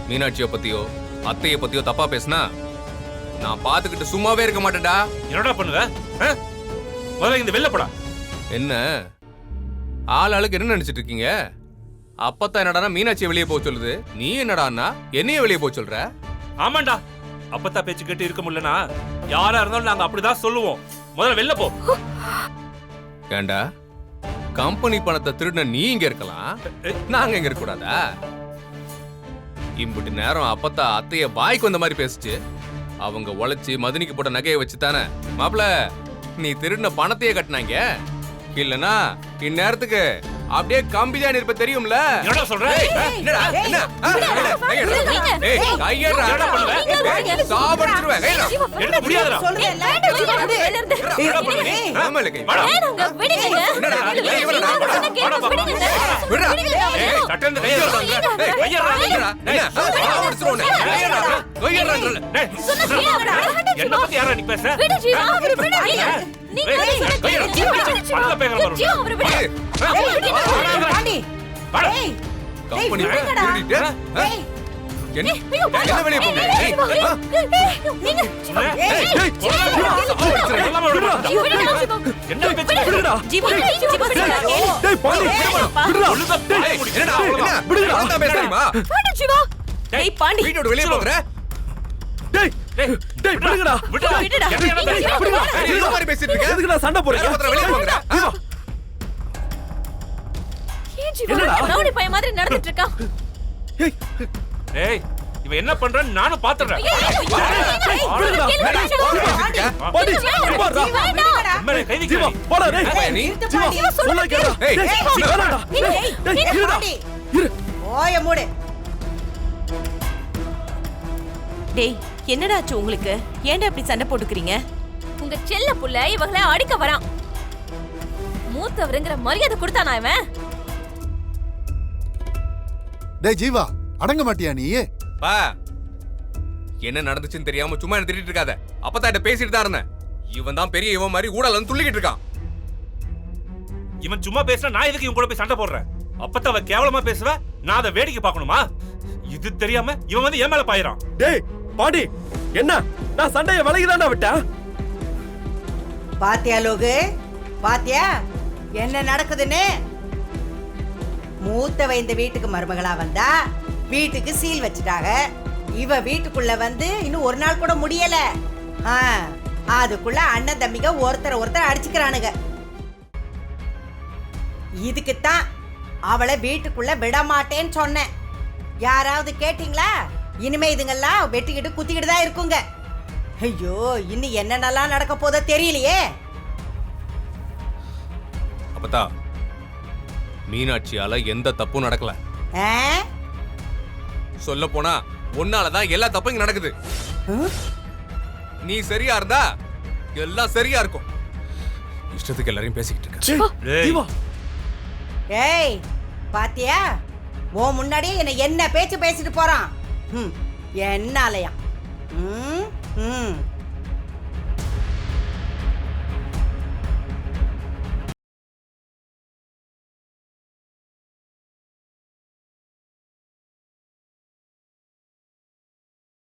மீனாட்சியை பத்தியோ அத்தையை பத்தியோ தப்பா பேசினா நான் பாத்துக்கிட்டு சும்மாவே இருக்க மாட்டேன்டா. என்னடா பண்ணுவ? முதல்ல இந்த வெளில போடா. என்ன ஆளுக்கு என்ன நினைச்சிட்டு இருக்கீங்க? அப்பத்தான் என்னடா மீனாட்சியை வெளியே போக சொல்லுது, நீ என்னடான்னா என்னைய வெளியே போக சொல்ற? ஆமாண்டா, அப்பத்தா பேச்சு கேட்டு இருக்க முடியலனா யாரா இருந்தாலும் நாங்க அப்படிதான் சொல்லுவோம். முதல்ல வெளில போ. ஏண்டா கம்பெனி பணத்தை திருடின நீ இங்க இருக்கலாம், நாங்க இங்க இருக்க கூடாதா? இம்புட்டு நேரம் அப்பத்தா அத்தைய பாய்க்கு வந்த மாதிரி பேசிச்சு. அவங்க உழைச்சி மதுனிக்கு போட்ட நகையை வச்சு தானே மாப்பிள நீ திருடின பணத்தையே கட்டினாங்க. இல்லனா இந்நேரத்துக்கு அப்படியே கம்பிதான் இருப்ப தெரியும்ல. என்னடா சொல்ற? என்னடா என்ன கையடா சாபடிச்சிருவேன். கையடா என்ன முடியாதுடா. ஆமால கை வாடா. என்னடா இவளடா விடுடா. சட்டந்து கையடா. கையடா. என்ன சாபடிச்சிரோனே. கையடா. கையடா. டேய் என்ன பத்தி யாரா நீ பேச? விடு ஜீவா, அவரு விடு. நீ கையடா. பல்ல பேங்கற பாரு. ஜீவா, அவரு விடு. பாண்டி வாடா. கம்பெனி திருடிட்டு என்ன என்ன வெளிய போங்க. நீங்க என்ன பேச்சு விடுடா. ஜீவா, ஜீவா டேய் பாண்டி விடுடா. என்னடா விடுடா. நான் பேசுறேமா? விடு ஜீவா. டேய் பாண்டி, வீட்டோட வெளிய போங்கற. டேய் டேய் விடுடா. விடுடா. விடுடா. நீ என்ன மாதிரி பேசிட்டு இருக்க? எதுக்கு நான் சண்டை போறேன்? வெளிய போங்கற. ஏன் ஜீவா ரவுடி பையன் மாதிரி நடந்துட்டு இருக்கா? டேய் இவன் என்ன பண்றான்னு நானும் பாத்துறேன். பாண்டி சும்மாடா. அம்மா கை ஜீவா நிக்கடா. போடா டேய். நீ ஜீவா சொல்ல கேளு. ஏய் வேணாடா. டேய் இருடா. இரு. ஓய மூடு. டேய் என்னடா ஆச்சு உங்களுக்கு? ஏன்டா இப்படி சண்டை போட்டுக்கிறீங்க? உங்க செல்ல புள்ள இவங்கள அடிக்க வரான். மூத்தவருங்கிற மரியாதை கொடுத்தானா இவன்? டேய் ஜீவா அடங்க மாட்டியா நீ? பா என்ன நடந்துச்சுன்னு தெரியாம சும்மா என்ன திட்டிட்டு இருக்காத. அப்பதான் பேசிட்டு தான் இருந்தேன். இவன் தான் பெரிய இவன் மாதிரி ஊடலன்னு துள்ளிக்கிட்டு இருக்கான். இவன் சும்மா பேசினா நான் எதுக்கு இவன் கூட போய் சண்டை போடுறேன்? அப்பதான் அவ கேவலமா பேசுவ, நான் அதை வேடிக்கை பார்க்கணுமா? இது தெரியாம இவன் வந்து என் மேல பாயிறான். டேய் பாண்டி என்ன நான் சண்டைய விலகிதான்டா விட்டேன். பாத்தியா லோகு, பாத்தியா என்ன நடக்குதுன்னு? மூத்தவ இந்த வீட்டுக்கு மருமகளா வந்தா வீட்டுக்கு சீல் வச்சுட்டாங்க. இவ வீட்டுக்குள்ள வந்து இன்னும் ஒரு நாள் கூட முடியல. அதுக்குள்ள அண்ணன் தம்பிங்க ஒருத்தர் அடிச்சுக்கிறானுங்க. இதுக்குத்தான் அவளை வீட்டுக்குள்ள விட மாட்டேன்னு சொன்னேன். யாராவது கேட்டீங்களா? இனிமே இதுங்கெல்லாம் வெட்டிக்கிட்டு குத்திக்கிட்டு தான் இருக்குங்க. ஐயோ இன்னும் என்னென்னலாம் நடக்க போதோ தெரியலையே. அப்பதா மீனாட்சியால எந்த தப்பும் நடக்கல. சொல்ல போனா உன்னாலதான் எல்லா தப்பும் இங்க நடக்குது. நீ சரியா இருந்தா எல்லாம் சரியா இருக்கும். இஷ்டத்துக்கு எல்லாரையும் பேசிக்கிட்டு இருக்க. ஜீவா ஏய் பாத்தியா, உன் முன்னாடியே என்ன பேச்சு பேசிட்டு போறான். என்னாலயா?